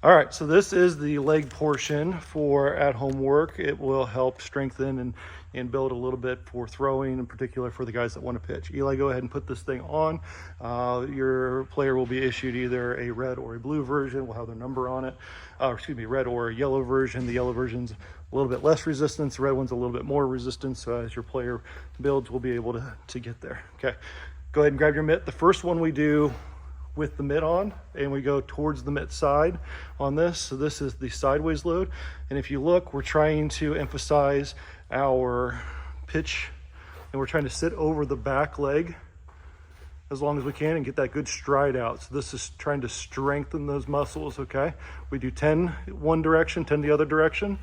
All right, so this is the leg portion for at-home work. It will help strengthen and build a little bit for throwing, in particular for the guys that want to pitch. Eli, go ahead and put this thing on. Your player will be issued either a red or a blue version. We'll have their number on it. Excuse me, red or a yellow version. The yellow version's a little bit less resistance. The red one's a little bit more resistance. So as your player builds, we'll be able to get there. Okay, go ahead and grab your mitt. The first one we do with the mitt on, and we go towards the mitt side on this. So this is the sideways load. And if you look, we're trying to emphasize our pitch, and we're trying to sit over the back leg as long as we can and get that good stride out. So this is trying to strengthen those muscles, okay? We do 10 one direction, 10 the other direction.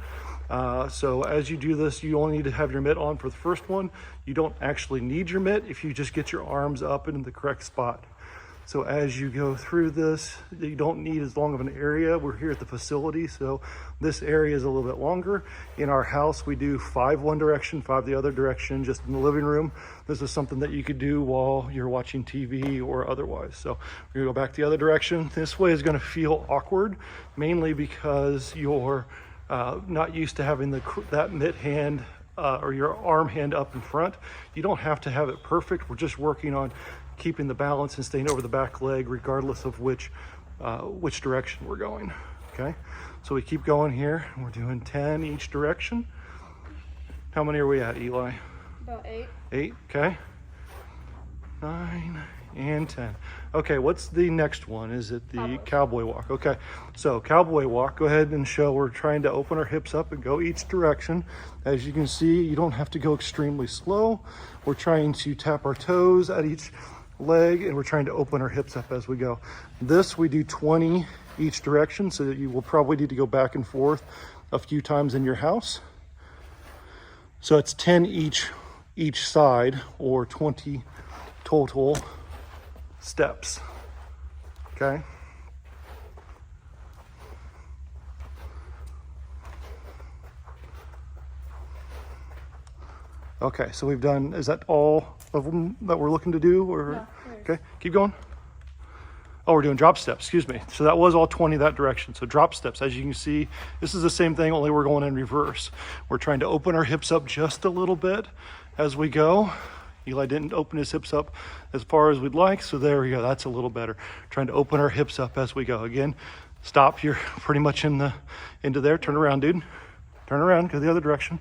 So as you do this, you only need to have your mitt on for the first one. You don't actually need your mitt if you just get your arms up in the correct spot. So as you go through this, you don't need as long of an area. We're here at the facility, so this area is a little bit longer. In our house, we do 5 one direction, 5 the other direction, just in the living room. This is something that you could do while you're watching TV or otherwise. So we're gonna go back the other direction. This way is gonna feel awkward, mainly because you're not used to having that mitt hand or your arm hand up in front. You don't have to have it perfect. We're just working on keeping the balance and staying over the back leg regardless of which direction we're going. Okay, so we keep going here. We're doing 10 each direction. How many are we at, Eli? About 8. 8, okay. 9 and 10. Okay, what's the next one? Is it the cowboy walk? Okay, so cowboy walk, go ahead and show. We're trying to open our hips up and go each direction. As you can see, you don't have to go extremely slow. We're trying to tap our toes at each leg, and we're trying to open our hips up as we go. This we do 20 each direction, so that you will probably need to go back and forth a few times in your house. So it's 10 each side, or 20 total steps. Okay. Okay, so we've done, is that all of them that we're looking to do? Or No, okay, keep going. Oh, we're doing drop steps, excuse me. So that was all 20 that direction. So drop steps, as you can see, this is the same thing, only we're going in reverse. We're trying to open our hips up just a little bit as we go. Eli didn't open his hips up as far as we'd like, so there we go, that's a little better. Trying to open our hips up as we go. Again, stop, you're pretty much into there. Turn around, dude. Turn around, go the other direction.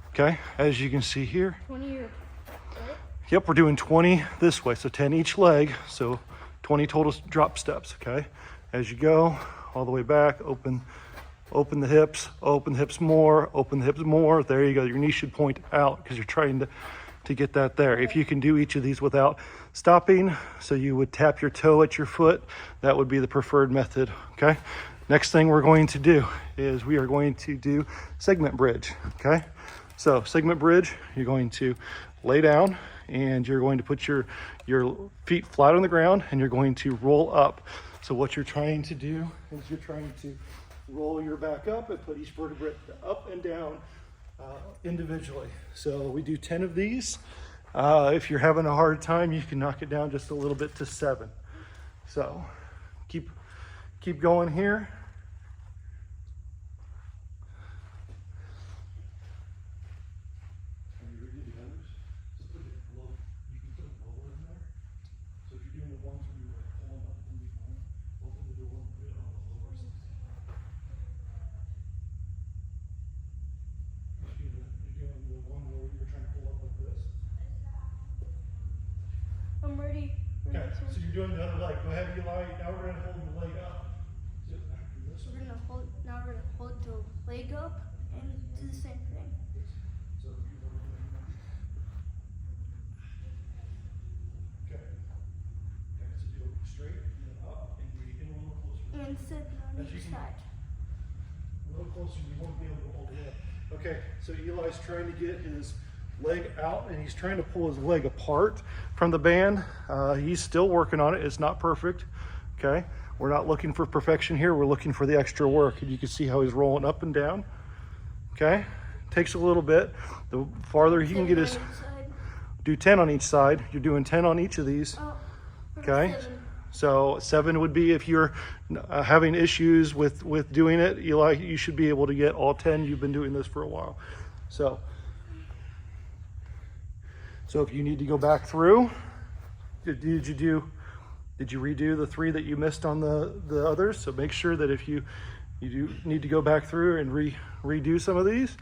Okay, as you can see here. 20 years. Yep, we're doing 20 this way, so 10 each leg, so 20 total drop steps, okay? As you go, all the way back, open the hips more, open the hips more. There you go, your knee should point out because you're trying to get that there. If you can do each of these without stopping, so you would tap your toe at your foot, that would be the preferred method, okay? Next thing we're going to do is we are going to do segment bridge, okay? So segment bridge, you're going to lay down and you're going to put your feet flat on the ground and you're going to roll up. So what you're trying to do is you're trying to roll your back up and put each vertebrae up and down individually. So we do 10 of these. If you're having a hard time, you can knock it down just a little bit to 7. So keep going here. I'm ready. Okay, so you're doing the other leg. Go ahead, Eli. Now we're going to hold the leg up. Now we're gonna hold the leg up and do the same thing. So okay. Okay, so do it straight and then up and you get a little closer. And sit on each side. A little closer, you won't be able to hold it up. Okay, so Eli's trying to get his leg out and he's trying to pull his leg apart from the band. He's still working on it. It's not perfect. Okay, we're not looking for perfection here. We're looking for the extra work, and you can see how he's rolling up and down. Okay, takes a little bit. The farther he can get his, do 10 on each side. You're doing 10 on each of these. Okay, So 7 would be if you're having issues with doing it. Eli, you should be able to get all 10. You've been doing this for a while. So if you need to go back through, did you redo the 3 that you missed on the others? So make sure that if you do need to go back through and redo some of these,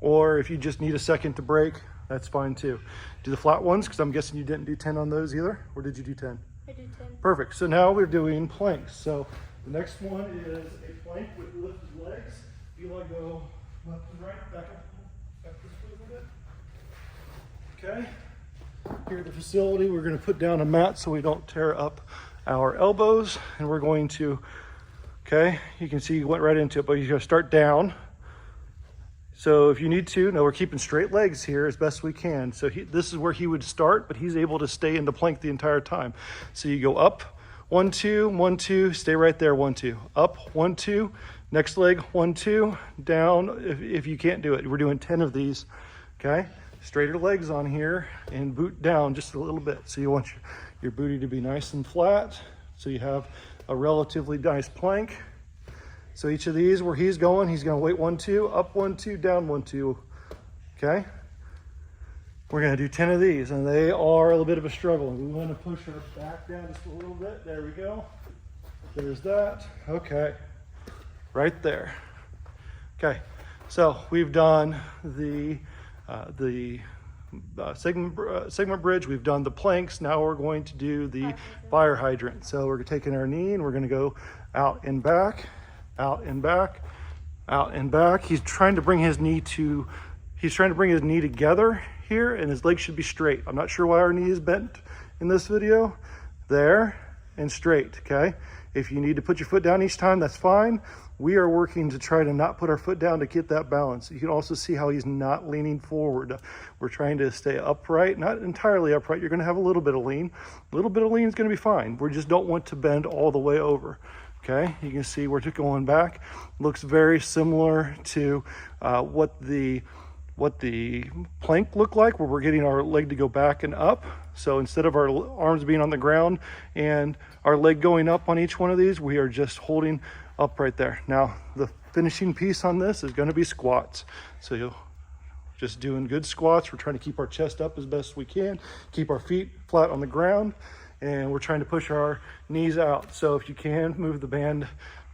or if you just need a second to break, that's fine too. Do the flat ones, because I'm guessing you didn't do 10 on those either, or did you do 10? I did 10. Perfect. So now we're doing planks. So the next one is a plank with lifted legs. Eli, go left and right, back this way a little bit. Okay. Here at the facility, we're going to put down a mat so we don't tear up our elbows, and we're going to, okay, you can see you went right into it, but you're going to start down. So if you need to, now we're keeping straight legs here as best we can. So this is where he would start, but he's able to stay in the plank the entire time. So you go up, 1, 2, 1, 2, stay right there, 1, 2, up, 1, 2, next leg, 1, 2, down. If you can't do it, we're doing 10 of these, okay? Straighter legs on here and boot down just a little bit. So you want your booty to be nice and flat. So you have a relatively nice plank. So each of these, where he's going to wait 1, 2, up 1, 2, down 1, 2, okay? We're gonna do 10 of these, and they are a little bit of a struggle. We wanna push our back down just a little bit. There we go. There's that, okay. Right there. Okay, so we've done the segment bridge, we've done the planks. Now we're going to do the fire hydrant. So we're taking our knee and we're gonna go out and back, out and back, out and back. He's trying to bring his knee together here, and his leg should be straight. I'm not sure why our knee is bent in this video. There, and straight, okay? If you need to put your foot down each time, that's fine. We are working to try to not put our foot down to get that balance. You can also see how he's not leaning forward. We're trying to stay upright, not entirely upright. You're gonna have a little bit of lean. A little bit of lean is gonna be fine. We just don't want to bend all the way over. Okay, you can see we're going back. Looks very similar to what the plank looked like, where we're getting our leg to go back and up. So instead of our arms being on the ground and our leg going up on each one of these, we are just holding up right there. Now, the finishing piece on this is going to be squats. So you're just doing good squats. We're trying to keep our chest up as best we can, keep our feet flat on the ground, and we're trying to push our knees out. So if you can, move the band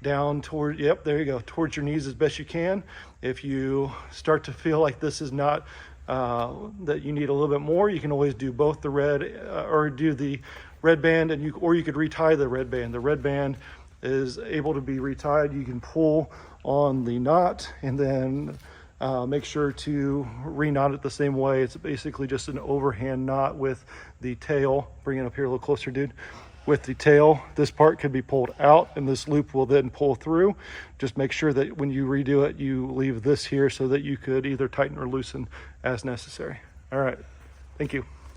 down toward, yep, there you go, towards your knees as best you can. If you start to feel like this is not, that you need a little bit more, you can always do both the red, or do the red band, and or you could retie the red band. The red band is able to be retied. You can pull on the knot and then make sure to re-knot it the same way. It's basically just an overhand knot with the tail. Bring it up here a little closer, dude. With the tail, this part could be pulled out and this loop will then pull through. Just make sure that when you redo it, you leave this here so that you could either tighten or loosen as necessary. All right, thank you.